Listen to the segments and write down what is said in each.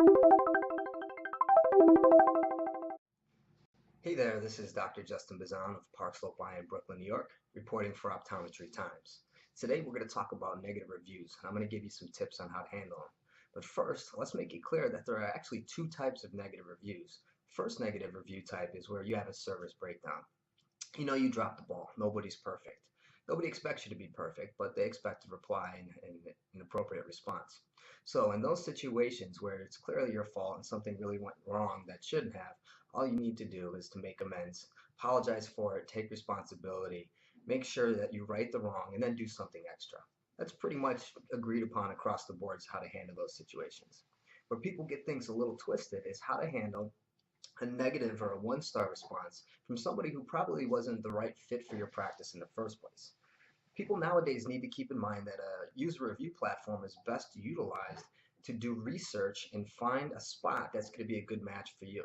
Hey there, this is Dr. Justin Bazan of Park Slope Eye in Brooklyn, New York, reporting for Optometry Times. Today we're going to talk about negative reviews, and I'm going to give you some tips on how to handle them. But first, let's make it clear that there are actually two types of negative reviews. First negative review type is where you have a service breakdown. You know you dropped the ball. Nobody's perfect. Nobody expects you to be perfect, but they expect a reply and an appropriate response. So in those situations where it's clearly your fault and something really went wrong that shouldn't have, all you need to do is to make amends, apologize for it, take responsibility, make sure that you right the wrong, and then do something extra. That's pretty much agreed upon across the boards how to handle those situations. Where people get things a little twisted is how to handle a negative or a one-star response from somebody who probably wasn't the right fit for your practice in the first place. People nowadays need to keep in mind that a user review platform is best utilized to do research and find a spot that's going to be a good match for you.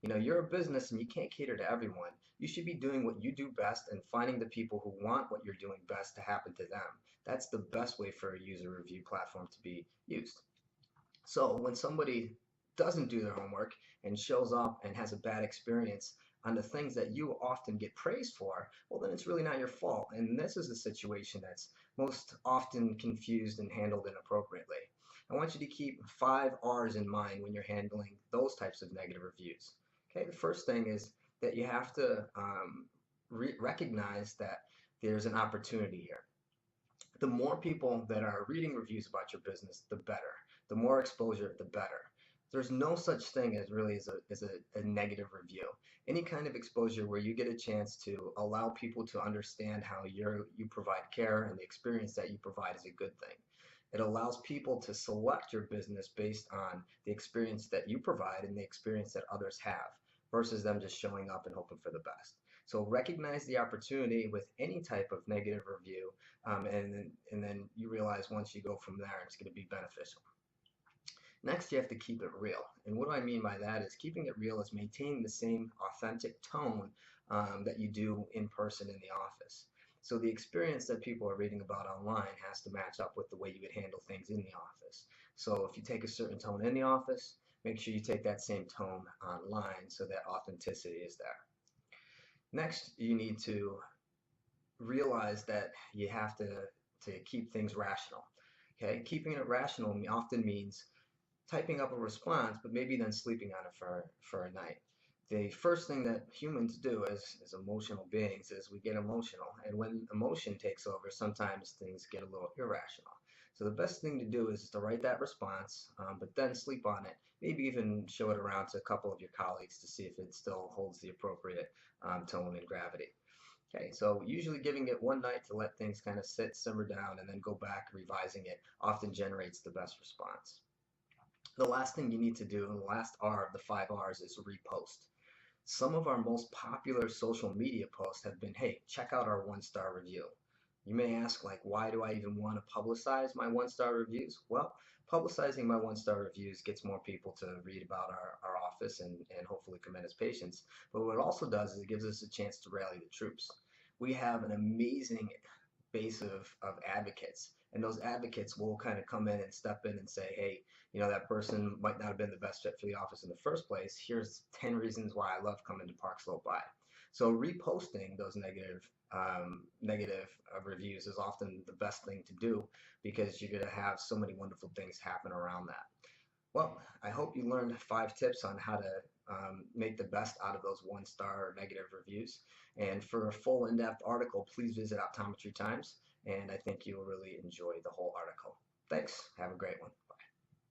You know, you're a business and you can't cater to everyone. You should be doing what you do best and finding the people who want what you're doing best to happen to them. That's the best way for a user review platform to be used. So when somebody doesn't do their homework and shows up and has a bad experience on the things that you often get praised for, well, then it's really not your fault. And this is a situation that's most often confused and handled inappropriately. I want you to keep 5 R's in mind when you're handling those types of negative reviews. Okay, the first thing is that you have to recognize that there's an opportunity here. The more people that are reading reviews about your business, the better. The more exposure, the better. There's no such thing as really as a negative review. Any kind of exposure where you get a chance to allow people to understand how you provide care and the experience that you provide is a good thing. It allows people to select your business based on the experience that you provide and the experience that others have versus them just showing up and hoping for the best. So recognize the opportunity with any type of negative review, and then you realize once you go from there, it's going to be beneficial. Next, you have to keep it real. And what do I mean by that is keeping it real is maintaining the same authentic tone that you do in person in the office. So the experience that people are reading about online has to match up with the way you would handle things in the office. So if you take a certain tone in the office, make sure you take that same tone online so that authenticity is there. Next, you need to realize that you have to keep things rational. Okay, keeping it rational often means typing up a response, but maybe then sleeping on it for a night. The first thing that humans do as emotional beings is we get emotional. And when emotion takes over, sometimes things get a little irrational. So the best thing to do is to write that response, but then sleep on it. Maybe even show it around to a couple of your colleagues to see if it still holds the appropriate tone and gravity. Okay, so usually giving it one night to let things kind of sit, simmer down, and then go back revising it often generates the best response. The last thing you need to do, and the last R of the 5 R's, is repost. Some of our most popular social media posts have been, hey, check out our one-star review. You may ask, like, why do I even want to publicize my one-star reviews? Well, publicizing my one-star reviews gets more people to read about our office and hopefully come in as patients. But what it also does is it gives us a chance to rally the troops. We have an amazing base of advocates. And those advocates will kind of come in and step in and say, hey, you know, that person might not have been the best fit for the office in the first place. Here's 10 reasons why I love coming to Park Slope Eye. So reposting those negative reviews is often the best thing to do because you're going to have so many wonderful things happen around that. Well, I hope you learned 5 tips on how to make the best out of those one-star or negative reviews. And for a full in-depth article, please visit Optometry Times, and I think you'll really enjoy the whole article. Thanks. Have a great one. Bye.